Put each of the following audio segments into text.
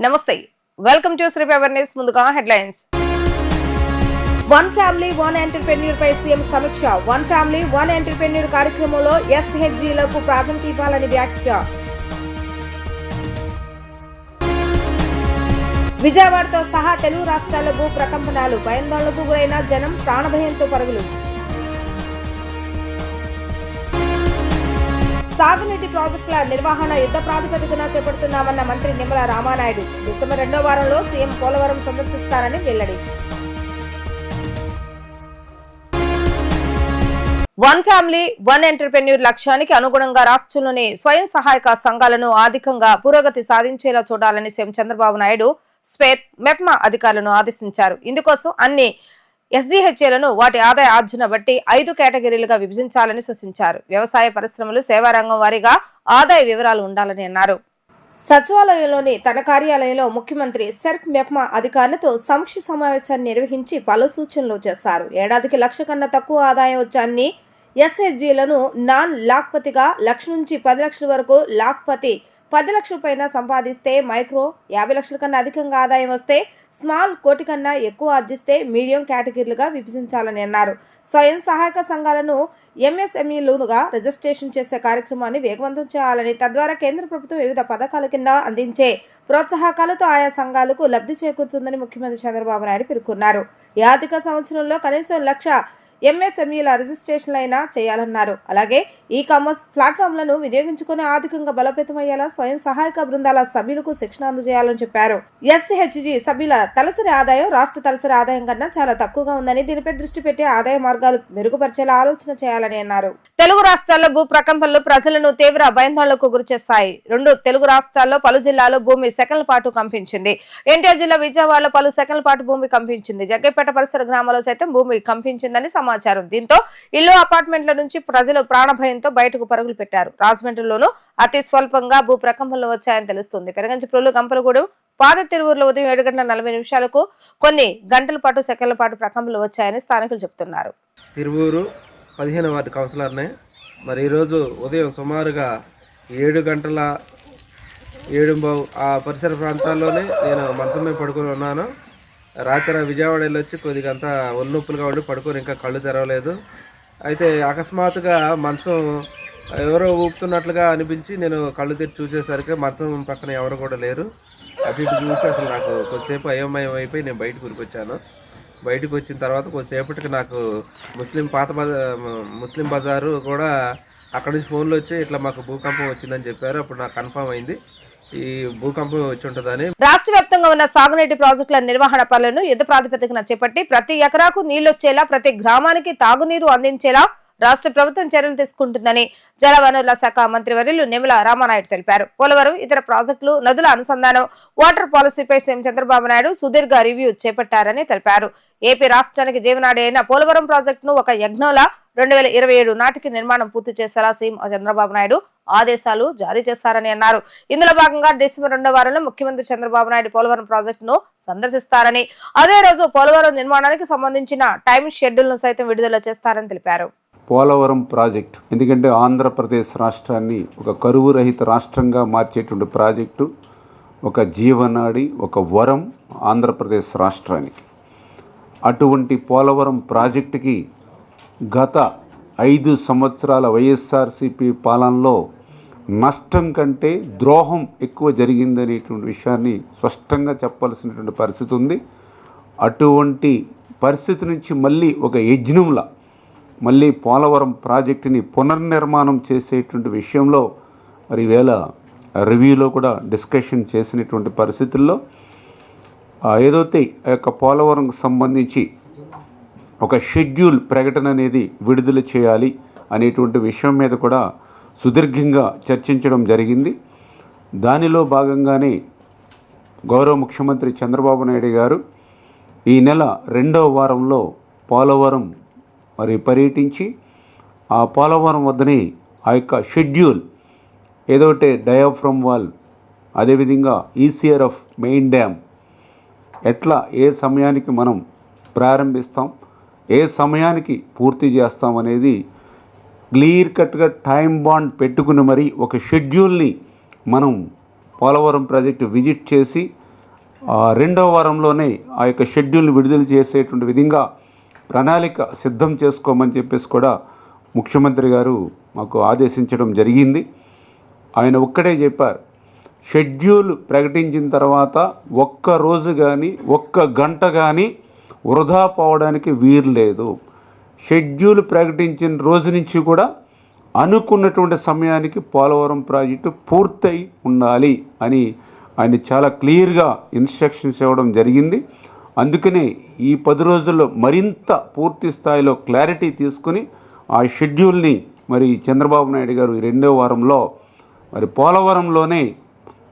నమస్తే, welcome to Shri awareness. ముందుగా headlines. One family one entrepreneur పై సీఎం సమీక్ష. వన్ ఫ్యామిలీ వన్ ఎంటర్‌ప్రెన్యూర్ కార్యక్రమంలో ఎస్హెచ్జీలకు ప్రాధాన్యత ఇవ్వాలని వ్యాఖ్య. విజయవాడతో సహా తెలుగు రాష్ట్రాల్లో భూ ప్రకంపనలు, భయాందోళనకు గురైన జనం, ప్రాణభయంతో పరుగులు. సాగునీటి ప్రాజెక్టుల నిర్వహణ యుద్ధ ప్రాతిపదికన చేపడుతున్నామన్న మంత్రి నిమ్మల రామానాయుడు. డిసెంబర్ 2వ వారంలో సీఎం పోలవరం సందర్శిస్తారని వెల్లడి. వన్ ఫ్యామిలీ వన్ ఎంటర్‌ప్రెన్యూర్ లక్ష్యానికి అనుగుణంగా రాష్ట్రంలోని స్వయం సహాయక సంఘాలను ఆర్థికంగా పురోగతి సాధించేలా చూడాలని సీఎం చంద్రబాబు నాయుడు స్వేత్ మెప్మా అధికారులను ఆదేశించారు. ఇందుకోసం అన్ని ఎస్జీహెచ్ఏలను వాటి ఆదాయ ఆర్జన బట్టి 5 కేటగిరీలుగా విభజించాలని సూచించారు. వ్యవసాయ పరిశ్రమలు, సేవారంగం వారీగా ఆదాయ వివరాలు ఉండాలని అన్నారు. సచివాలయంలోని తన కార్యాలయంలో ముఖ్యమంత్రి సెర్ఫ్ మెప్మా అధికారులతో సమీక్ష సమావేశాన్ని నిర్వహించి పలు సూచనలు చేశారు. ఏడాదికి 1,00,000 కన్నా తక్కువ ఆదాయం వచ్చే అన్ని ఎస్హెచ్జీలను నాన్ లాక్పతిగా, 1,00,000 నుంచి 10 లక్షల వరకు, లాక్పతి 10 లక్షల పైన సంపాదిస్తే మైక్రో, 50 లక్షల కన్నా అధికంగా ఆదాయం వస్తే స్మాల్, 1 కోటి కన్నా ఎక్కువ ఆర్జిస్తే మీడియం కేటగిరీలుగా విభజించాలని అన్నారు. స్వయం సహాయక సంఘాలను ఎంఎస్ఎంఈలుగా రిజిస్ట్రేషన్ చేసే కార్యక్రమాన్ని వేగవంతం చేయాలని, తద్వారా కేంద్ర ప్రభుత్వం వివిధ పథకాల కింద అందించే ప్రోత్సాహకాలతో ఆయా సంఘాలకు లబ్ధి చేకూరుతుందని ముఖ్యమంత్రి చంద్రబాబు నాయుడు పేర్కొన్నారు. ఈ ఆర్థిక సంవత్సరంలో కనీసం 1,00,000 ఎంఎస్ఎంఈల రిజిస్ట్రేషన్లైనా చేయాలన్నారు. అలాగే ఈ కామర్స్ ప్లాట్ఫామ్లను వినియోగించుకుని ఆర్థికంగా బలోపేతమయ్యేలా స్వయం సహాయక బృందాల సభ్యులకు శిక్షణ అందజేయాలని చెప్పారు. ఎస్హెచ్జీ సభ్యుల తలసరి ఆదాయం రాష్ట్ర తలసరి ఆదాయం కన్నా చాలా తక్కువగా ఉందని, దీనిపై దృష్టి పెట్టి ఆదాయ మార్గాలు మెరుగుపరిచేలా ఆలోచన చేయాలని అన్నారు. తెలుగు రాష్ట్రాల్లో భూ ప్రకంపనలు ప్రజలను తీవ్ర భయాందోళనకు గురిచేస్తాయి. 2 తెలుగు రాష్ట్రాల్లో పలు జిల్లాల్లో భూమి సెకన్ల పాటు కంపించింది. ఎన్టీఆర్ జిల్లా విజయవాడలో పలు సెకన్ల పాటు భూమి కంపించింది. జగ్గైపేట పరిసర గ్రామాల్లో సైతం భూమి కంపించిందని సమాచారం. దీంతో ఇల్లు, అపార్ట్మెంట్ల నుంచి ప్రజలు ప్రాణభయంతో బయటకు పరుగులు పెట్టారు. రాజమండ్రిలోనూ అతి స్వల్పంగా భూ ప్రకంపనలు వచ్చాయని తెలుస్తుంది. పెరగంచిప్రోలు, గంపలగూడెం, పాద తిరువూరులో ఉదయం 7:40 కొన్ని గంటల పాటు సెకన్ల పాటు ప్రకంపనలు వచ్చాయని స్థానికులు చెబుతున్నారు. తిరువూరు 15వ వార్డు కౌన్సిలర్ని. మరి ఈరోజు ఉదయం సుమారుగా 7:07 ఆ పరిసర ప్రాంతాల్లోనే నేను మంచం మీద పడుకొని ఉన్నాను. రాత్రి విజయవాడ వెళ్ళొచ్చి కొద్దిగా అంతా ఒళ్ళొప్పులుగా ఉండి పడుకొని ఇంకా కళ్ళు తెరవలేదు. అయితే అకస్మాత్తుగా మంచం ఎవరో ఊపుతున్నట్లుగా అనిపించి నేను కళ్ళు తెరిచి చూసేసరికి మంచం పక్కన ఎవరు కూడా లేరు. అటు ఇటు చూసి అసలు నాకు కొద్దిసేపు అయోమయం అయిపోయి నేను బయటకు ఉరికొచ్చాను. బయటకు వచ్చిన తర్వాత కొద్దిసేపటికి నాకు ముస్లిం బజారు కూడా అక్కడి నుంచి ఫోన్లు వచ్చి ఇట్లా మాకు భూకంపం వచ్చిందని చెప్పారు. అప్పుడు నాకు కన్ఫర్మ్ అయింది ఈ భూకంపం వచ్చి ఉంటుందని. రాష్ట్ర వ్యాప్తంగా ఉన్న సాగునీటి ప్రాజెక్టుల నిర్వహణ పనులను యుద్ధ ప్రాతిపదికన చేపట్టి ప్రతి ఎకరాకు నీళ్లొచ్చేలా, ప్రతి గ్రామానికి తాగునీరు అందించేలా రాష్ట్ర ప్రభుత్వం చర్యలు తీసుకుంటుందని జలవనరుల శాఖ మంత్రివర్యులు నిమ్మల రామానాయుడు తెలిపారు. పోలవరం, ఇతర ప్రాజెక్టులు, నదుల అనుసంధానం, వాటర్ పాలసీపై సీఎం చంద్రబాబు నాయుడు సుదీర్ఘ రివ్యూ చేపట్టారని తెలిపారు. ఏపీ రాష్ట్రానికి జీవనాడి అయిన పోలవరం ప్రాజెక్టును ఒక యజ్ఞంలా 2027 నాటికి నిర్మాణం పూర్తి చేసేలా సీఎం చంద్రబాబు నాయుడు ఆదేశాలు జారీ చేశారని అన్నారు. ఇందులో భాగంగా డిసెంబర్ 2వ వారంలో ముఖ్యమంత్రి చంద్రబాబు నాయుడు పోలవరం ప్రాజెక్టును సందర్శిస్తారని, అదే రోజు పోలవరం నిర్మాణానికి సంబంధించిన టైం షెడ్యూల్ ను సైతం విడుదల చేస్తారని తెలిపారు. పోలవరం ప్రాజెక్టు ఎందుకంటే ఆంధ్రప్రదేశ్ రాష్ట్రాన్ని ఒక కరువు రహిత రాష్ట్రంగా మార్చేటువంటి ప్రాజెక్టు, ఒక జీవనాడి, ఒక వరం ఆంధ్రప్రదేశ్ రాష్ట్రానికి. అటువంటి పోలవరం ప్రాజెక్టుకి గత 5 సంవత్సరాల వైఎస్ఆర్సీపీ పాలనలో నష్టం కంటే ద్రోహం ఎక్కువ జరిగిందనేటువంటి విషయాన్ని స్పష్టంగా చెప్పాల్సినటువంటి పరిస్థితి ఉంది. అటువంటి పరిస్థితి నుంచి మళ్ళీ ఒక యజ్ఞంలా మళ్ళీ పోలవరం ప్రాజెక్టుని పునర్నిర్మాణం చేసేటువంటి విషయంలో మరి ఈవేళ రివ్యూలో కూడా డిస్కషన్ చేసినటువంటి పరిస్థితుల్లో ఏదైతే ఆ యొక్క పోలవరంకు సంబంధించి ఒక షెడ్యూల్ ప్రకటన అనేది విడుదల చేయాలి అనేటువంటి విషయం మీద కూడా సుదీర్ఘంగా చర్చించడం జరిగింది. దానిలో భాగంగానే గౌరవ ముఖ్యమంత్రి చంద్రబాబు నాయుడు గారు ఈ నెల 2వ వారంలో పోలవరం మరి పర్యటించి ఆ పోలవరం వద్దనే ఆ యొక్క షెడ్యూల్ ఏదోటే డయాఫ్రమ్ వాల్, అదేవిధంగా ఈసీఆర్ఎఫ్ మెయిన్ డ్యామ్ ఎట్లా ఏ సమయానికి మనం ప్రారంభిస్తాం, ఏ సమయానికి పూర్తి చేస్తాం అనేది క్లియర్ కట్గా టైం బాండ్ పెట్టుకుని మరి ఒక షెడ్యూల్ని మనం పోలవరం ప్రాజెక్టు విజిట్ చేసి రెండవ వారంలోనే ఆ యొక్క షెడ్యూల్ని విడుదల చేసేటువంటి విధంగా ప్రణాళిక సిద్ధం చేసుకోమని చెప్పేసి కూడా ముఖ్యమంత్రి గారు మాకు ఆదేశించడం జరిగింది. ఆయన ఒక్కడే చెప్పారు, షెడ్యూల్ ప్రకటించిన తర్వాత ఒక్క రోజు కానీ ఒక్క గంట కానీ వృధా పోవడానికి వీలు లేదు. షెడ్యూల్ ప్రకటించిన రోజు నుంచి కూడా అనుకున్నటువంటి సమయానికి పోలవరం ప్రాజెక్టు పూర్తయి ఉండాలి అని ఆయన చాలా క్లియర్గా ఇన్స్ట్రక్షన్స్ ఇవ్వడం జరిగింది. అందుకనే ఈ 10 రోజుల్లో మరింత పూర్తి స్థాయిలో క్లారిటీ తీసుకుని ఆ షెడ్యూల్ని మరి చంద్రబాబు నాయుడు గారు ఈ 2వ వారంలో మరి పోలవరంలోనే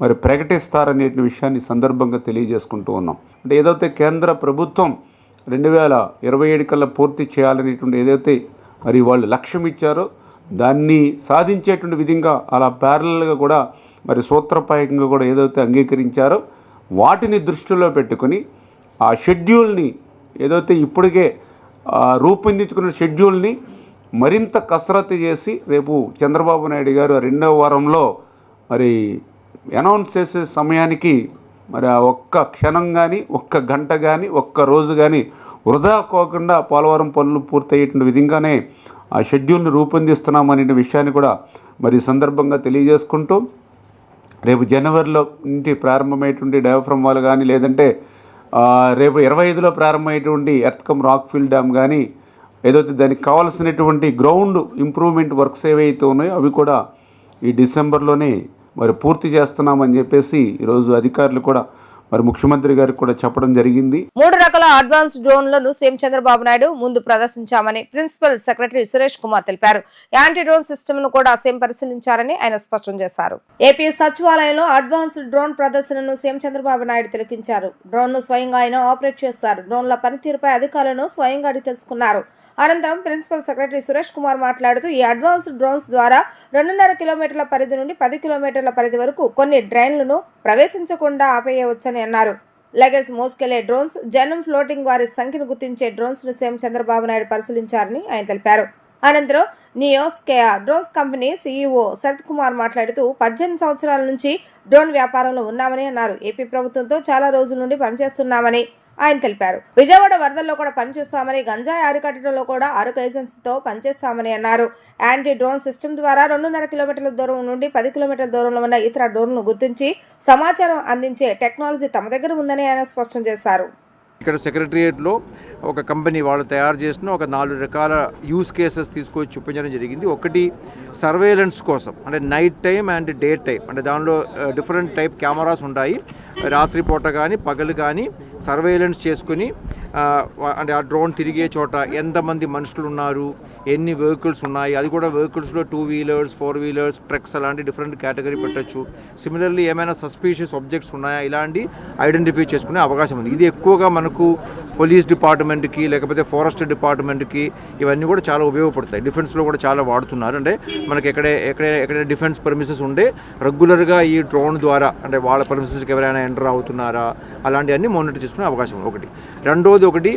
మరి ప్రకటిస్తారనే విషయాన్ని సందర్భంగా తెలియజేసుకుంటూ ఉన్నాం. అంటే ఏదైతే కేంద్ర ప్రభుత్వం 2027 కల్లా పూర్తి చేయాలనేటువంటి ఏదైతే మరి వాళ్ళు లక్ష్యం ఇచ్చారో దాన్ని సాధించేటువంటి విధంగా అలా ప్యారలల్గా కూడా మరి సూత్రప్రాయంగా కూడా ఏదైతే అంగీకరించారో వాటిని దృష్టిలో పెట్టుకొని ఆ షెడ్యూల్ని ఏదైతే ఇప్పటికే రూపొందించుకున్న షెడ్యూల్ని మరింత కసరత్తు చేసి రేపు చంద్రబాబు నాయుడు గారు 2వ వారంలో మరి అనౌన్స్ చేసే సమయానికి మరి ఆ ఒక్క క్షణం కానీ ఒక్క గంట కానీ ఒక్క రోజు కానీ వృధా పోకుండా పోలవరం పనులు పూర్తయ్యేటువంటి విధంగానే ఆ షెడ్యూల్ని రూపొందిస్తున్నామనే విషయాన్ని కూడా మరి సందర్భంగా తెలియజేసుకుంటూ రేపు జనవరిలో నుంచి ప్రారంభమయ్యేటువంటి డయాఫ్రమ్ వాల్ కానీ లేదంటే రేపు 25లో ప్రారంభమయ్యేటువంటి ఎర్త్కమ్ రాక్ఫిల్ డ్యామ్ కానీ ఏదైతే దానికి కావాల్సినటువంటి గ్రౌండ్ ఇంప్రూవ్మెంట్ వర్క్స్ ఏవైతే ఉన్నాయో అవి కూడా ఈ డిసెంబర్లోనే మరి పూర్తి చేస్తున్నామని చెప్పేసి ఈరోజు అధికారులు కూడా మరి ముఖ్యమంత్రి గారికి కూడా చెప్పడం జరిగింది. 3 రకాల అడ్వాన్స్ డ్రోన్లను సీఎం చంద్రబాబు నాయుడు ముందు ప్రదర్శించామని ప్రిన్సిపల్ సెక్రటరీ సురేష్ కుమార్ తెలిపారు. యాంటీ డ్రోన్ సిస్టమ్ ను కూడా సీఎం పరిశీలించారని ఆయన స్పష్టం చేశారు. ఏపీ సచివాలయంలో అడ్వాన్స్ డ్రోన్ ప్రదర్శనను సీఎం చంద్రబాబు నాయుడు తిలకించారు. డ్రోన్ ను స్వయంగా ఆయన ఆపరేట్ చేస్తారు. డ్రోన్ల పనితీరుపై అధికారులను స్వయంగా అడిగి తెలుసుకున్నారు. అనంతరం ప్రిన్సిపల్ సెక్రటరీ సురేష్ కుమార్ మాట్లాడుతూ ఈ అడ్వాన్స్ డ్రోన్స్ ద్వారా 2.5 కిలోమీటర్ల పరిధి నుండి 10 కిలోమీటర్ల పరిధి వరకు కొన్ని డ్రైన్లను ప్రవేశించకుండా ఆపేయవచ్చని అన్నారు. లగేజ్ మోసుకెళ్లే డ్రోన్స్, జనం ఫ్లోటింగ్ వారి సంఖ్యను గుర్తించే డ్రోన్స్ ను సీఎం చంద్రబాబు నాయుడు పరిశీలించారని ఆయన తెలిపారు. అనంతరం నియోస్కేయా drones company CEO Sarath Kumar మాట్లాడుతూ 18 సంవత్సరాల నుంచి డ్రోన్ వ్యాపారంలో ఉన్నామని అన్నారు. ఏపీ ప్రభుత్వంతో చాలా రోజుల నుండి పనిచేస్తున్నామని ఆయన తెలిపారు. విజయవాడ వరదల్లో కూడా పనిచేస్తామని, గంజాయి అరికట్టడంలో కూడా అరకు ఏజెన్సీతో పనిచేస్తామని అన్నారు. యాంటీ డ్రోన్ సిస్టమ్ ద్వారా 2.5 కిలోమీటర్ల దూరం నుండి 10 కిలోమీటర్ల దూరంలో ఉన్న ఇతర డ్రోన్లను గుర్తించి సమాచారం అందించే టెక్నాలజీ తమ దగ్గర ఉందని ఆయన స్పష్టం చేశారు. ఇక్కడ సెక్రటరియేట్లో ఒక కంపెనీ వాళ్ళు తయారు చేసిన ఒక 4 రకాల యూస్ కేసెస్ తీసుకొచ్చి చూపించడం జరిగింది. ఒకటి సర్వేలెన్స్ కోసం, అంటే night time and day time, అంటే దానిలో డిఫరెంట్ టైప్ కెమెరాస్ ఉంటాయి. రాత్రిపూట కానీ పగలు కానీ సర్వేలెన్స్ చేసుకుని అంటే ఆ డ్రోన్ తిరిగే చోట ఎంతమంది మనుషులు ఉన్నారు, ఎన్ని వెహికల్స్ ఉన్నాయి, అది కూడా వెహికల్స్లో 2 వీలర్స్ 4 వీలర్స్ ట్రక్స్ అలాంటి డిఫరెంట్ కేటగిరీ పెట్టచ్చు. సిమిలర్లీ ఏమైనా సస్పీషియస్ ఆబ్జెక్ట్స్ ఉన్నాయా ఇలాంటి ఐడెంటిఫై చేసుకునే అవకాశం ఉంది. ఇది ఎక్కువగా మనకు పోలీస్ డిపార్ట్మెంట్కి లేకపోతే ఫారెస్ట్ డిపార్ట్మెంట్కి ఇవన్నీ కూడా చాలా ఉపయోగపడతాయి. డిఫెన్స్లో కూడా చాలా వాడుతున్నారు. అంటే మనకి ఎక్కడ డిఫెన్స్ పర్మిసెస్ ఉండే రెగ్యులర్గా ఈ డ్రోన్ ద్వారా అంటే వాళ్ళ పర్మిసెస్కి ఎవరైనా ఎంటర్ అవుతున్నారా అలాంటివన్నీ మానిటర్ చేసుకునే అవకాశం ఒకటి. రెండోది ఒకటి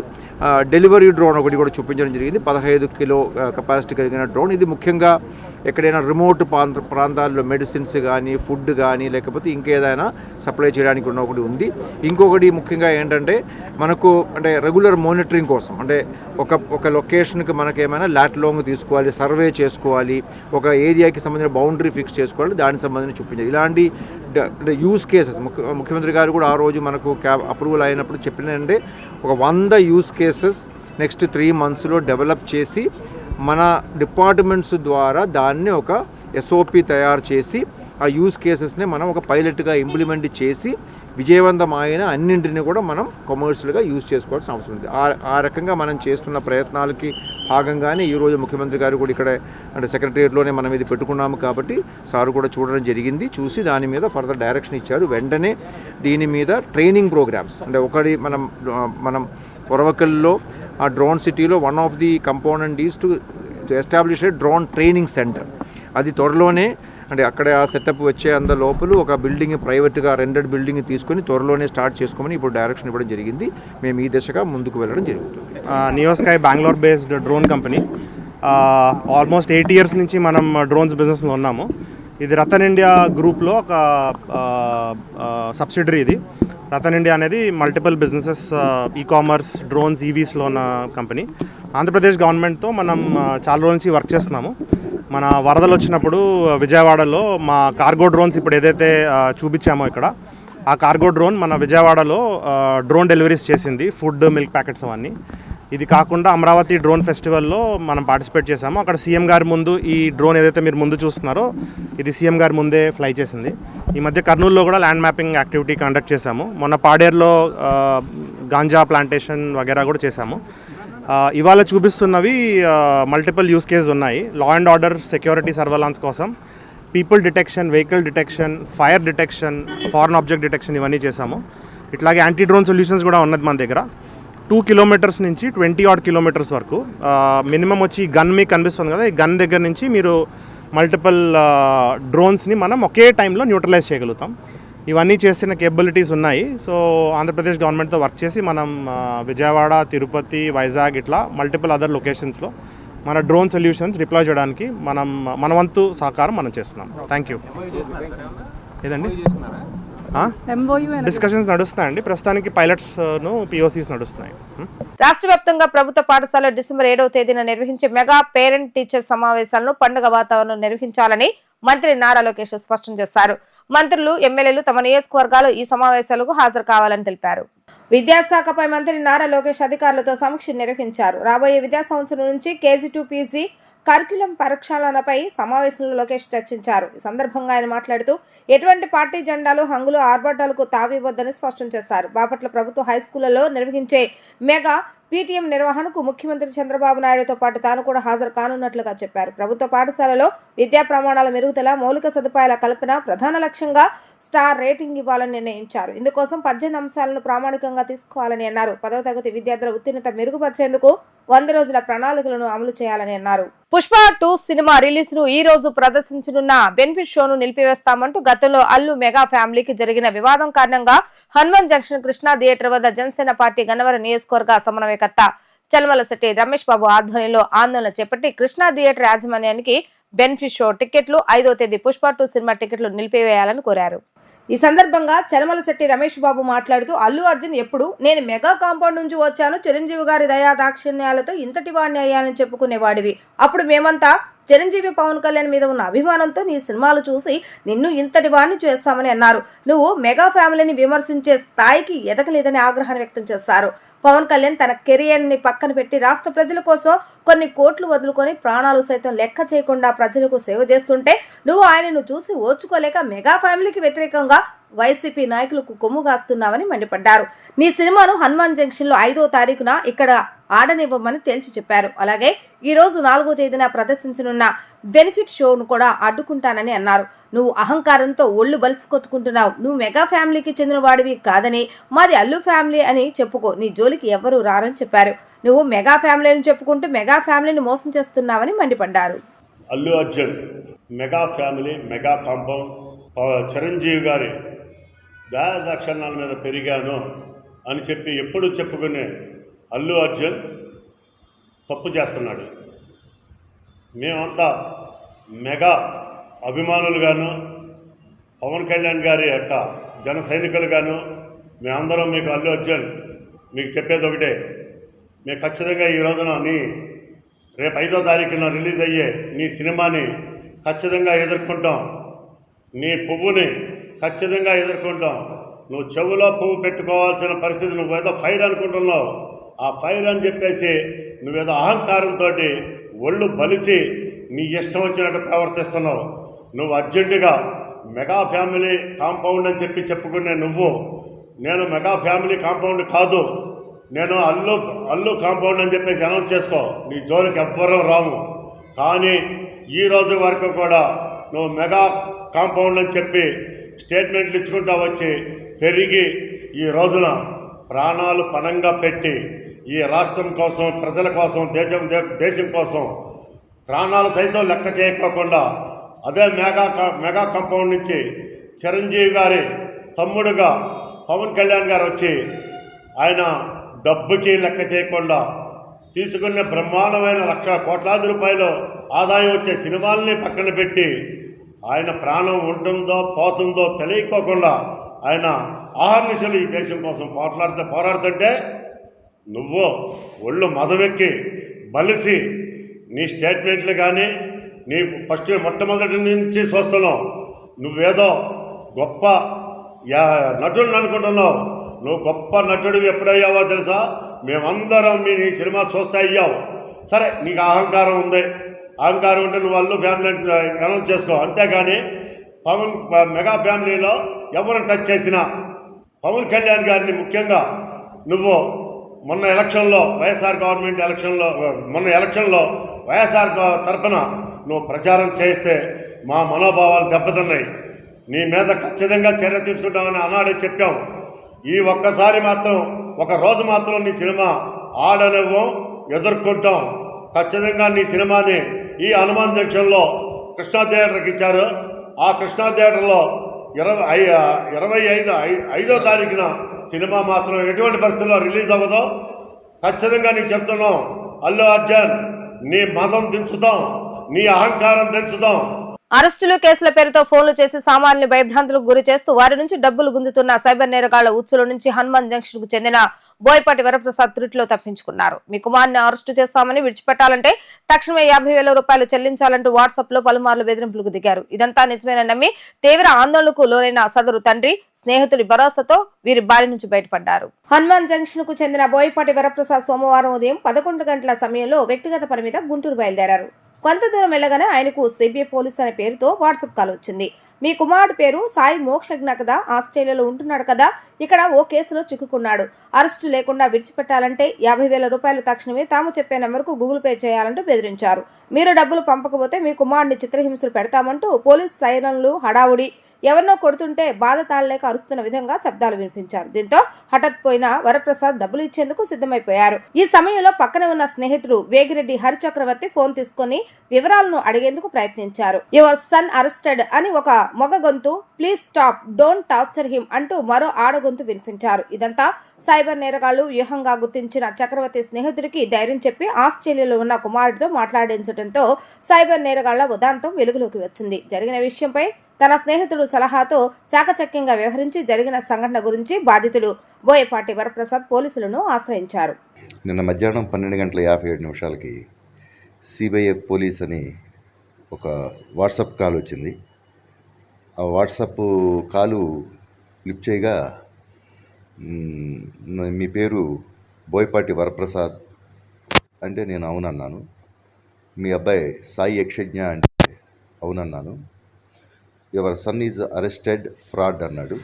డెలివరీ డ్రోన్ ఒకటి కూడా చూపించడం జరిగింది. 15 కిలో కెపాసిటీ కలిగిన డ్రోన్. ఇది ముఖ్యంగా ఎక్కడైనా రిమోట్ ప్రాంతాల్లో మెడిసిన్స్ కానీ ఫుడ్ కానీ లేకపోతే ఇంకేదైనా సప్లై చేయడానికి ఉన్న ఒకటి ఉంది. ఇంకొకటి ముఖ్యంగా ఏంటంటే మనకు అంటే రెగ్యులర్ మానిటరింగ్ కోసం, అంటే ఒక లొకేషన్కి మనకి ఏమైనా లాంగ్ తీసుకోవాలి, సర్వే చేసుకోవాలి, ఒక ఏరియాకి సంబంధించిన బౌండరీ ఫిక్స్ చేసుకోవాలి, దానికి సంబంధించి చూపించాలి. ఇలాంటి యూస్ కేసెస్ ముఖ్యమంత్రి గారు కూడా ఆ రోజు మనకు అప్రూవల్ అయినప్పుడు చెప్పినంటే ఒక 100 యూస్ కేసెస్ నెక్స్ట్ 3 monthsలో డెవలప్ చేసి మన డిపార్ట్మెంట్స్ ద్వారా దాన్ని ఒక ఎస్ఓపి తయారు చేసి ఆ యూస్ కేసెస్ని మనం ఒక పైలట్గా ఇంప్లిమెంట్ చేసి విజయవంతమైన అన్నింటినీ కూడా మనం కమర్షియల్గా యూజ్ చేసుకోవాల్సిన అవసరం ఉంది. ఆ రకంగా మనం చేస్తున్న ప్రయత్నాలకి భాగంగానే ఈరోజు ముఖ్యమంత్రి గారు కూడా ఇక్కడ అంటే సెక్రటరియట్లోనే మనం ఇది పెట్టుకున్నాము కాబట్టి సార్ కూడా చూడడం జరిగింది. చూసి దాని మీద ఫర్దర్ డైరెక్షన్ ఇచ్చారు. వెంటనే దీని మీద ట్రైనింగ్ ప్రోగ్రామ్స్ అంటే ఒకటి మనం పొరవకల్లో ఆ డ్రోన్ సిటీలో one of the component is to establish A drone training centre. అది త్వరలోనే అంటే అక్కడ ఆ సెటప్ వచ్చే లోపల ఒక బిల్డింగ్ ప్రైవేట్గా రెండెడ్ బిల్డింగ్ తీసుకొని త్వరలోనే స్టార్ట్ చేసుకోమని ఇప్పుడు డైరెక్షన్ ఇవ్వడం జరిగింది. మేము ఈ దిశగా ముందుకు వెళ్ళడం జరుగుతుంది. NeoSky Bengaluru based drone company. Almost 8 years నుంచి మనం డ్రోన్స్ బిజినెస్లో ఉన్నాము. ఇది రతన్ ఇండియా గ్రూప్లో ఒక సబ్సిడరీ. ఇది రతన్ ఇండియా అనేది మల్టిపుల్ బిజినెసెస్ ఈ-కామర్స్, డ్రోన్స్, ఈవీస్లో ఉన్న కంపెనీ. ఆంధ్రప్రదేశ్ గవర్నమెంట్తో మనం చాలా రోజుల నుంచి వర్క్ చేస్తున్నాము. మన వరదలు వచ్చినప్పుడు విజయవాడలో మా కార్గో డ్రోన్స్ ఇప్పుడు ఏదైతే చూపించామో ఇక్కడ, ఆ కార్గో డ్రోన్ మన విజయవాడలో డ్రోన్ డెలివరీస్ చేసింది, ఫుడ్, మిల్క్ ప్యాకెట్స్ అవన్నీ. ఇది కాకుండా అమరావతి డ్రోన్ ఫెస్టివల్లో మనం పార్టిసిపేట్ చేసాము. అక్కడ సీఎం గారి ముందు ఈ డ్రోన్ ఏదైతే మీరు ముందు చూస్తున్నారో ఇది సీఎం గారి ముందే ఫ్లై చేసింది. ఈ మధ్య కర్నూలులో కూడా ల్యాండ్ మ్యాపింగ్ యాక్టివిటీ కండక్ట్ చేశాము. మొన్న పాడేరులో గాంజా ప్లాంటేషన్ వగేరా కూడా చేశాము. ఇవాళ చూపిస్తున్నవి మల్టిపుల్ యూస్ కేసెస్ ఉన్నాయి. Law and order, security surveillance కోసం people detection, vehicle detection, fire detection, foreign object detection ఇవన్నీ చేశాము. ఇట్లాగే యాంటీ డ్రోన్ సొల్యూషన్స్ కూడా ఉన్నది మన దగ్గర. 2 కిలోమీటర్స్ నుంచి 20 odd కిలోమీటర్స్ వరకు మినిమం వచ్చి గన్ మీకు కనిపిస్తుంది కదా, ఈ గన్ దగ్గర నుంచి మీరు మల్టిపుల్ డ్రోన్స్ని మనం ఒకే టైంలో న్యూట్రలైజ్ చేయగలుగుతాం. ఇవన్నీ చేసిన కేపబిలిటీస్ ఉన్నాయి. సో ఆంధ్రప్రదేశ్ గవర్నమెంట్తో వర్క్ చేసి మనం విజయవాడ, తిరుపతి, వైజాగ్ ఇట్లా మల్టిపుల్ అదర్ లొకేషన్స్లో మన డ్రోన్ సొల్యూషన్స్ డిప్లాయ్ చేయడానికి మన వంతు సహకారం మనం చేస్తున్నాం. Thank you. ఏదండి డిస్కషన్స్ నడుస్తున్నాయండి. ప్రస్తుతానికి పైలట్స్ను పిఓసీస్ నడుస్తున్నాయి. రాష్ట్ర వ్యాప్తంగా ప్రభుత్వ పాఠశాలలో డిసెంబర్ 7వ తేదీన నిర్వహించే మెగా పేరెంట్ టీచర్ సమావేశాలను పండుగ వాతావరణం నిర్వహించాలని మంత్రి నారా లోకేష్ స్పష్టం చేశారు. మంత్రులు, ఎమ్మెల్యేలు తమ నియోజకవర్గాలు ఈ సమావేశాలకు హాజరు కావాలని తెలిపారు. విద్యాశాఖపై మంత్రి నారా లోకేష్ అధికారులతో సమీక్ష నిర్వహించారు. రాబోయే విద్యా సంవత్సరం నుంచి KG to PG కరిక్యులం పరిరక్షణలపై సమావేశంలో లోకేష్ చర్చించారు. ఈ సందర్భంగా ఆయన మాట్లాడుతూ ఎటువంటి పార్టీ జెండాలు, హంగులు, ఆర్భాటాలకు తావివ్వద్దని స్పష్టం చేశారు. బాపట్ల ప్రభుత్వ హైస్కూళ్లలో నిర్వహించే మెగా PTM నిర్వహణకు ముఖ్యమంత్రి చంద్రబాబు నాయుడుతో పాటు తాను కూడా హాజరు కానున్నట్లుగా చెప్పారు. ప్రభుత్వ పాఠశాలలో విద్యా ప్రమాణాల మెరుగుదల, మౌలిక సదుపాయాల కల్పన ప్రధాన లక్ష్యంగా స్టార్ రేటింగ్ ఇవ్వాలని నిర్ణయించారు. ఇందుకోసం 18 అంశాలను ప్రామాణికంగా తీసుకోవాలని అన్నారు. 10వ తరగతి విద్యార్థుల ఉత్తీర్ణత మెరుగుపరిచేందుకు 100 రోజుల ప్రణాళికలను అమలు చేయాలని అన్నారు. పుష్ప 2 సినిమా రిలీజ్ ను ఈ రోజు ప్రదర్శించనున్న బెనిఫిట్ షోను నిలిపివేస్తామంటూ గతంలో అల్లు మెగా ఫ్యామిలీకి జరిగిన వివాదం కారణంగా హనుమాన్ జంక్షన్ కృష్ణా థియేటర్ వద్ద జనసేన పార్టీ గన్నవరం నియోజకవర్గ సమన్వయకర్త చలమలశెట్టి రమేష్ బాబు ఆధ్వర్యంలో ఆందోళన చేపట్టి కృష్ణా థియేటర్ యాజమాన్యానికి బెనిఫిట్ షో టికెట్లు, 5వ తేదీ పుష్ప 2 సినిమా టికెట్లు నిలిపివేయాలని కోరారు. ఈ సందర్భంగా చలమలశెట్టి రమేష్ బాబు మాట్లాడుతూ అల్లు అర్జున్ ఎప్పుడు నేను మెగా కాంపౌండ్ నుంచి వచ్చాను, చిరంజీవి గారి దయా దాక్షిణ్యాలతో ఇంతటి వాడిని అయ్యానని చెప్పుకునేవాడివి. అప్పుడు మేమంతా చిరంజీవి, పవన్ కళ్యాణ్ మీద ఉన్న అభిమానంతో నీ సినిమాలు చూసి నిన్ను ఇంతటి వాడిని చేస్తామని అన్నారు. నువ్వు మెగా ఫ్యామిలీని విమర్శించే స్థాయికి ఎదగలేదని ఆగ్రహాన్ని వ్యక్తం చేశారు. పవన్ కళ్యాణ్ తన కెరియర్ ని పక్కన పెట్టి రాష్ట్ర ప్రజల కోసం కొన్ని కోట్లు వదులుకొని ప్రాణాలు సైతం లెక్క చేయకుండా ప్రజలకు సేవ చేస్తుంటే నువ్వు ఆయనను చూసి ఓర్చుకోలేక మెగా ఫ్యామిలీకి వ్యతిరేకంగా వైసీపీ నాయకులకు కొమ్ము కాస్తున్నావని మండిపడ్డారు. నీ సినిమాను హనుమాన్ జంక్షన్ లో 5వ తారీఖున ఇక్కడ ఆడనివ్వమని తేల్చి చెప్పారు. అలాగే ఈ రోజు 4వ తేదీన ప్రదర్శించనున్న బెనిఫిట్ షోను కూడా అడ్డుకుంటానని అన్నారు. నువ్వు అహంకారంతో ఒళ్ళు బలిసి కొట్టుకుంటున్నావు. నువ్వు మెగా ఫ్యామిలీకి చెందిన వాడివి కాదని మాది అల్లు ఫ్యామిలీ అని చెప్పుకో, నీ జోలికి ఎవరూ రారని చెప్పారు. నువ్వు మెగా ఫ్యామిలీని చెప్పుకుంటూ మెగా ఫ్యామిలీని మోసం చేస్తున్నావని మండిపడ్డారు. Allu Arjun mega family, mega compound, Chiranjeevi గారి దయాదాక్షిణ్యాల మీద పెరిగాను అని చెప్పి ఎప్పుడు చెప్పుకునే అల్లు అర్జున్ తప్పు చేస్తున్నాడు. మేమంతా మెగా అభిమానులుగాను, పవన్ కళ్యాణ్ గారి యొక్క జన సైనికులుగాను మేమందరం మీకు అల్లు అర్జున్ మీకు చెప్పేది ఒకటే, మేము ఖచ్చితంగా ఈ రోజున రేపు 5వ తారీఖున రిలీజ్ అయ్యే నీ సినిమాని ఖచ్చితంగా ఎదుర్కొంటాం. నీ పువ్వుని ఖచ్చితంగా ఎదుర్కొంటాం. నువ్వు చెవులో పువ్వు పెట్టుకోవాల్సిన పరిస్థితి, నువ్వేదో ఫైర్ అనుకుంటున్నావు. ఆ ఫైర్ అని చెప్పేసి నువ్వేదో అహంకారంతో ఒళ్ళు బలిసి నీ ఇష్టం వచ్చినట్టు ప్రవర్తిస్తున్నావు. నువ్వు అర్జెంటుగా మెగా ఫ్యామిలీ కాంపౌండ్ అని చెప్పి చెప్పుకునే నువ్వు, నేను మెగా ఫ్యామిలీ కాంపౌండ్ కాదు, నేను అల్లు కాంపౌండ్ అని చెప్పేసి అనౌన్స్ చేసుకో. నీ జోలికి ఎవ్వరం రాము. కానీ ఈ రోజు వరకు కూడా నువ్వు మెగా కాంపౌండ్ అని చెప్పి స్టేట్మెంట్లు ఇచ్చుకుంటా వచ్చి పెరిగి ఈ రోజున ప్రాణాలు పణంగా పెట్టి ఈ రాష్ట్రం కోసం, ప్రజల కోసం, దేశం కోసం ప్రాణాలు సైతం లెక్క చేయకోకుండా అదే మెగా కాంపౌండ్ నుంచి చిరంజీవి గారి తమ్ముడుగా పవన్ కళ్యాణ్ గారు వచ్చి ఆయన డబ్బుకి లెక్క చేయకుండా తీసుకునే బ్రహ్మాండమైన 1,00,000 కోట్లాది రూపాయలు ఆదాయం వచ్చే సినిమాలని పక్కన పెట్టి ఆయన ప్రాణం ఉంటుందో పోతుందో తెలియకోకుండా ఆయన ఆహర్నిశలు ఈ దేశం కోసం పోరాడుతుంటే నువ్వు ఒళ్ళు మదవెక్కి బలిసి నీ స్టేట్మెంట్లు కానీ నీ మొట్టమొదటి నుంచి చూస్తున్నావు. నువ్వేదో గొప్ప నటుడిని అనుకుంటున్నావు. నువ్వు గొప్ప నటుడివి ఎప్పుడయ్యావో తెలుసా? మేమందరం నీ సినిమా చూస్తే అయ్యావు. సరే, నీకు అహంకారం ఉంది. అహంకారం ఉంటే నువ్వు వాళ్ళు ఫ్యామిలీ అనౌన్స్ చేసుకో. అంతేగాని మెగా ఫ్యామిలీలో ఎవరిని టచ్ చేసినా పవన్ కళ్యాణ్ గారిని ముఖ్యంగా నువ్వు మొన్న ఎలక్షన్లో వైఎస్ఆర్ తరఫున నువ్వు ప్రచారం చేస్తే మా మనోభావాలు దెబ్బతిన్నాయి. నీ మీద ఖచ్చితంగా చర్య తీసుకుంటామని ఆనాడే చెప్పాం. ఈ ఒక్కసారి మాత్రం ఒక రోజు మాత్రం నీ సినిమా ఆడనివ్వం, ఎదుర్కొంటాం. ఖచ్చితంగా నీ సినిమాని ఈ హనుమాన్ జంక్షన్లో కృష్ణా థియేటర్కి ఇచ్చారు. ఆ కృష్ణా థియేటర్లో 25వ తారీఖున సినిమా మాత్రం ఎటువంటి పరిస్థితుల్లో రిలీజ్ అవ్వదో ఖచ్చితంగా నీకు చెప్తున్నాం. అల్లు అర్జున్, నీ మతం దించుతాం, నీ అహంకారం దించుతాం. అరెస్టులు, కేసుల పేరుతో ఫోన్లు చేసి సామాన్యులు భయభ్రాంతులకు గురి చేస్తూ వారి నుంచి డబ్బులు గుంజుతున్న సైబర్ నేరగాళ్ల ఉచ్చుల నుంచి హనుమాన్ జంక్షన్ కు చెందిన బోయపాటి వరప్రసాద్ త్రుటిలో తప్పించుకున్నారు. మీ కుమార్ని అరెస్టు చేస్తామని, విడిచిపెట్టాలంటే తక్షణమే 50,000 రూపాయలు చెల్లించాలంటూ వాట్సాప్ లో పలుమార్లు బెదిరింపులకు దిగారు. ఇదంతా నిజమేనని నమ్మి తీవ్ర ఆందోళనకు లోనైన సదరు తండ్రి, స్నేహితుడి భరోసాతో వీరి బారి నుంచి బయటపడ్డారు. హనుమాన్ జంక్షన్ కు చెందిన బోయపాటి వరప్రసాద్ సోమవారం ఉదయం 11 గంటల సమయంలో వ్యక్తిగత పని మీద గుంటూరు బయలుదేరారు. కొంత దూరం వెళ్ళగానే ఆయనకు సిబిఐ పోలీస్ అనే పేరుతో వాట్సాప్ కాల్ వచ్చింది. మీ కుమారుడు పేరు సాయి మోక్షజ్ఞ కదా, ఆస్ట్రేలియాలో ఉంటున్నాడు కదా, ఇక్కడ ఓ కేసులో చిక్కుకున్నాడు. అరెస్టు లేకుండా విడిచిపెట్టాలంటే 50,000 రూపాయలు తక్షణమే తాము చెప్పే నెంబర్కు గూగుల్ పే చేయాలంటూ బెదిరించారు. మీరు డబ్బులు పంపకపోతే మీ కుమారుడిని చిత్రహింసలు పెడతామంటూ పోలీస్ సైరన్లు, హడావుడి, ఎవరినో కొడుతుంటే బాధ తాళలేక అరుస్తున్న విధంగా శబ్దాలు వినిపించారు. దీంతో హఠాత్పోయిన వరప్రసాద్ డబ్బులు ఇచ్చేందుకు సిద్ధమైపోయారు. ఈ సమయంలో పక్కన ఉన్న స్నేహితుడు వేగిరెడ్డి హరిచక్రవర్తి ఫోన్ తీసుకుని వివరాలను అడిగేందుకు ప్రయత్నించారు. యువర్ సన్ అరెస్టెడ్ అని ఒక మగ గొంతు, please stop, don't torture him అంటూ మరో ఆడగొంతు వినిపించారు. ఇదంతా సైబర్ నేరగాళ్లు వ్యూహంగా గుర్తించిన చక్రవర్తి స్నేహితుడికి ధైర్యం చెప్పి ఆస్ట్రేలియాలో ఉన్న కుమారుడితో మాట్లాడించడంతో సైబర్ నేరగాళ్ల ఉదాంతం వెలుగులోకి వచ్చింది. జరిగిన విషయంపై తన స్నేహితుడు సలహాతో చాకచక్యంగా వ్యవహరించి జరిగిన సంఘటన గురించి బాధితుడు బోయపాటి వరప్రసాద్ పోలీసులను ఆశ్రయించారు. నిన్న మధ్యాహ్నం 12:57 సిబిఐ పోలీస్ అని ఒక వాట్సాప్ కాల్ వచ్చింది. ఆ వాట్సాప్ కాలు లిఫ్ట్ చేయగా మీ పేరు బోయపాటి వరప్రసాద్ అంటే నేను అవునన్నాను. మీ అబ్బాయి సాయి యక్షజ్ఞ అంటే అవునన్నాను. Your son is arrested fraud అన్నాడు.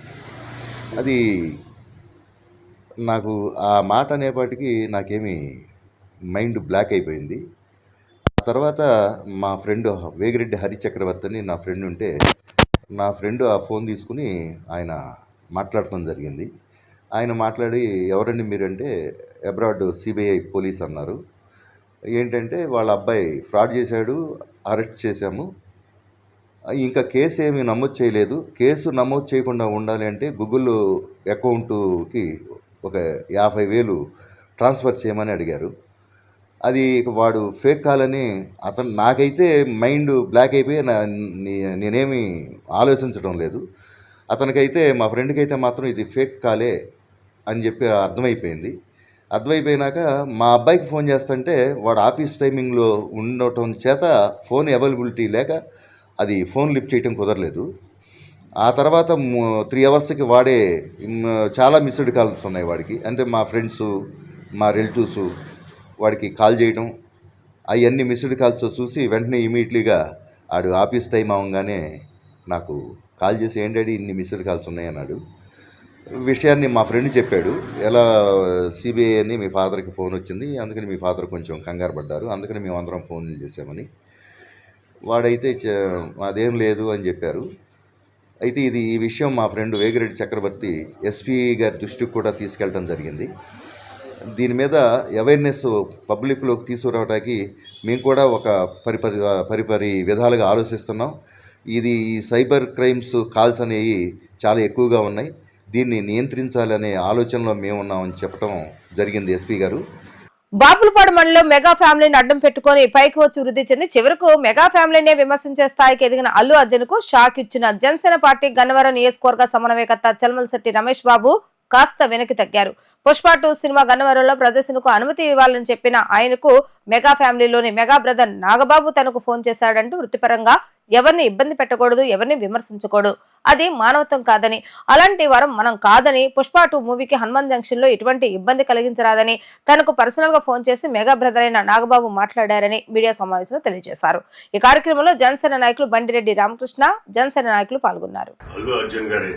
అది నాకు ఆ మాట అనేపాటికి నాకేమీ మైండ్ బ్లాక్ అయిపోయింది. ఆ తర్వాత మా ఫ్రెండ్ వేగిరెడ్డి హరిచక్రవర్తి అని నా ఫ్రెండ్ ఉంటే, నా ఫ్రెండ్ ఆ ఫోన్ తీసుకుని ఆయన మాట్లాడటం జరిగింది. ఆయన మాట్లాడి ఎవరండి మీరంటే అబ్రాడ్ సిబిఐ పోలీస్ అన్నారు. ఏంటంటే వాళ్ళ అబ్బాయి ఫ్రాడ్ చేశాడు, అరెస్ట్ చేశాము, ఇంకా కేసు ఏమీ నమోదు చేయలేదు, కేసు నమోదు చేయకుండా ఉండాలి అంటే గూగుల్ అకౌంటుకి ఒక 50,000 ట్రాన్స్ఫర్ చేయమని అడిగారు. అది వాడు ఫేక్ కాల్ అని అతను, నాకైతే మైండ్ బ్లాక్ అయిపోయి నేనేమి ఆలోచించడం లేదు. అతనికైతే, మా ఫ్రెండ్కి అయితే మాత్రం ఇది ఫేక్ కాలే అని చెప్పి అర్థమైపోయింది. అర్థమైపోయినాక మా అబ్బాయికి ఫోన్ చేస్తుంటే వాడు ఆఫీస్ టైమింగ్లో ఉండటం చేత ఫోన్ అవైలబిలిటీ లేక అది ఫోన్ లిఫ్ట్ చేయటం కుదరలేదు. ఆ తర్వాత 3 అవర్స్కి వాడే చాలా మిస్డ్ కాల్స్ ఉన్నాయి వాడికి. అంటే మా ఫ్రెండ్స్, మా రిలేటివ్స్ వాడికి కాల్ చేయడం, అవన్నీ మిస్డ్ కాల్స్ చూసి వెంటనే ఇమీడియట్లీగా ఆడు ఆఫీస్ టైం అవ్వగానే నాకు కాల్ చేసి ఏంటంటే ఇన్ని మిస్డ్ కాల్స్ ఉన్నాయన్నాడు. విషయాన్ని మా ఫ్రెండ్ చెప్పాడు. ఎలా సిబిఐ అని మీ ఫాదర్కి ఫోన్ వచ్చింది, అందుకని మీ ఫాదర్ కొంచెం కంగారు పడ్డారు, అందుకని మేము అందరం ఫోన్లు చేసామని. వాడైతే అదేం లేదు అని చెప్పారు. అయితే ఈ విషయం మా ఫ్రెండ్ వేగిరెడ్డి చక్రవర్తి ఎస్పీ గారి దృష్టికి కూడా తీసుకెళ్ళడం జరిగింది. దీని మీద అవేర్నెస్ పబ్లిక్లోకి తీసుకురావడానికి మేము కూడా ఒక పరిపరి విధాలుగా ఆలోచిస్తున్నాం. ఇది సైబర్ క్రైమ్స్ కాల్స్ అనేవి చాలా ఎక్కువగా ఉన్నాయి, దీన్ని నియంత్రించాలనే ఆలోచనలో మేము ఉన్నామని చెప్పడం జరిగింది ఎస్పీ గారు. బాపులపాడు మండలం మెగా ఫ్యామిలీని అడ్డం పెట్టుకుని పైకి వచ్చి వృద్ధి చెంది చివరకు మెగా ఫ్యామిలీనే విమర్శించే స్థాయికి ఎదిగిన అల్లు అర్జున్ కు షాక్ ఇచ్చిన జనసేన పార్టీ గన్నవరం నియోజకవర్గ సమన్వయకర్త చల్మలశెట్టి రమేష్ బాబు కాస్త వెనక్కి తగ్గారు. పుష్ప 2 సినిమా గన్నవరంలో ప్రదర్శనకు అనుమతి ఇవ్వాలని చెప్పిన ఆయనకు మెగా ఫ్యామిలీలోని మెగా బ్రదర్ నాగబాబు తనకు ఫోన్ చేశాడంటూ వృత్తిపరంగా ఎవరిని ఇబ్బంది పెట్టకూడదు, ఎవరిని విమర్శించకూడదు, అది మానవత్వం కాదని, అలాంటి వరం మనం కాదని, పుష్ప 2 మూవీకి హనుమాన్ జంక్షన్ లో ఎటువంటి ఇబ్బంది కలిగించరాదని తనకు పర్సనల్ గా ఫోన్ చేసి మెగా బ్రదర్ అయిన నాగబాబు మాట్లాడారని మీడియా సమావేశంలో తెలియజేశారు. ఈ కార్యక్రమంలో జనసేన నాయకులు బండిరెడ్డి రామకృష్ణ, జనసేన నాయకులు పాల్గొన్నారు. అల్లు అర్జున్ గారి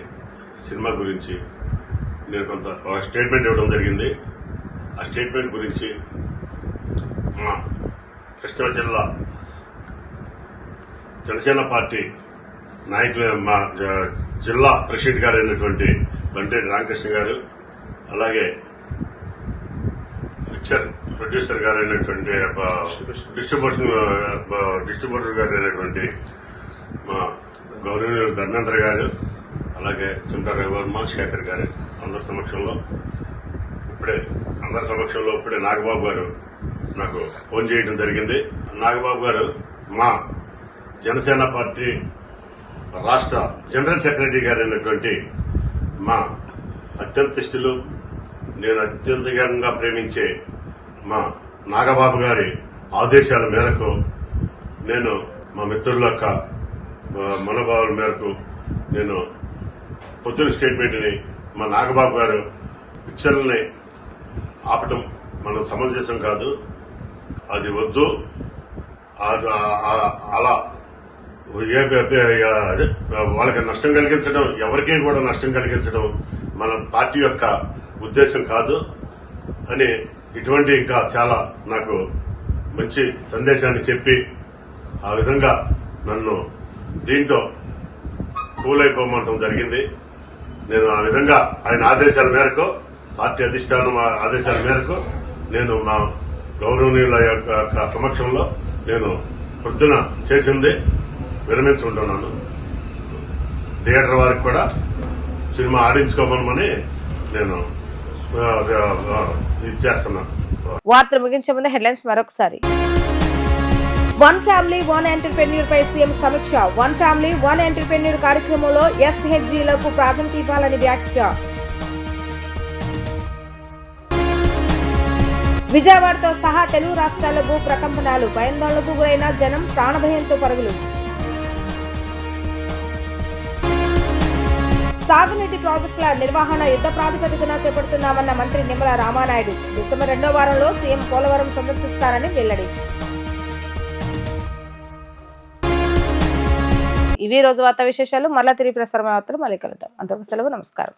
సినిమా గురించి నేను కొంత స్టేట్మెంట్ ఇవ్వడం జరిగింది. ఆ స్టేట్మెంట్ గురించి మా కృష్ణా జిల్లా జనసేన పార్టీ నాయకులు, మా జిల్లా ప్రెసిడెంట్ గారు అయినటువంటి బండిరెడ్డి రామకృష్ణ గారు, అలాగే పిక్చర్ ప్రొడ్యూసర్ గారు అయినటువంటి డిస్ట్రిబ్యూటర్ గారు అయినటువంటి మా గౌరవనీయులు ధర్మేంద్ర గారు, అలాగే చింతా రవివర్మ, శేఖర్ గారు అందరి సమక్షంలో ఇప్పుడే నాగబాబు గారు నాకు ఫోన్ చేయడం జరిగింది. నాగబాబు గారు మా జనసేన పార్టీ రాష్ట్ర జనరల్ సెక్రటరీ గారు అయినటువంటి మా అత్యంత ఇష్టలు, నేను అత్యంతంగా ప్రేమించే మా నాగబాబు గారి ఆదేశాల మేరకు, నేను మా మిత్రుల యొక్క మనోభావాల మేరకు నేను పొద్దున స్టేట్మెంట్ని మా నాగబాబు గారు పిక్చర్లని ఆపటం మనం సమంజసం కాదు, అది వద్దు, అలా వాళ్ళకి నష్టం కలిగించడం, ఎవరికీ కూడా నష్టం కలిగించడం మన పార్టీ యొక్క ఉద్దేశం కాదు అని ఇటువంటి ఇంకా చాలా నాకు మంచి సందేశాన్ని చెప్పి ఆ విధంగా నన్ను దీంట్లో కూలైపోమంటం జరిగింది. నేను ఆ విధంగా ఆయన ఆదేశాల మేరకు, పార్టీ అధిష్టానం ఆదేశాల మేరకు నేను మా గౌరవనీయుల యొక్క సమక్షంలో నేను పొద్దున చేసింది విరమించుకుంటున్నాను. థియేటర్ వారికి కూడా సినిమా ఆడించుకోమని నేను ఇది చేస్తున్నాను. వార్తలు ముగించే ముందు హెడ్లైన్స్ మరొకసారి. వన్ ఫ్యామిలీ వన్ ఎంటర్‌ప్రెన్యూర్ పై సీఎం సమీక్ష. వన్ ఫ్యామిలీ వన్ ఎంటర్‌ప్రెన్యూర్ కార్యక్రమంలో ఎస్హెచ్జీలకు ప్రాధాన్యత ఇవ్వాలని వ్యాఖ్య. విజయవాడతో సహా తెలుగు రాష్ట్రాల భూ ప్రకంపనలు, భయాందోళనకు గురైన జనం, ప్రాణభయంతో పరుగులు. సాగునీటి ప్రాజెక్టుల నిర్వహణ యుద్ధ ప్రాతిపదికన చేపడుతున్నామన్న మంత్రి నిమ్మల రామానాయుడు. డిసెంబర్ 2వ వారంలో సీఎం పోలవరం సందర్శిస్తారని వెల్లడి. ఇవి రోజు వార్తా విశేషాలు. మళ్ళా తిరిగి ప్రసారం వార్తలు మళ్ళీ కలుద్దాం. అంతవరకు సెలవు, నమస్కారం.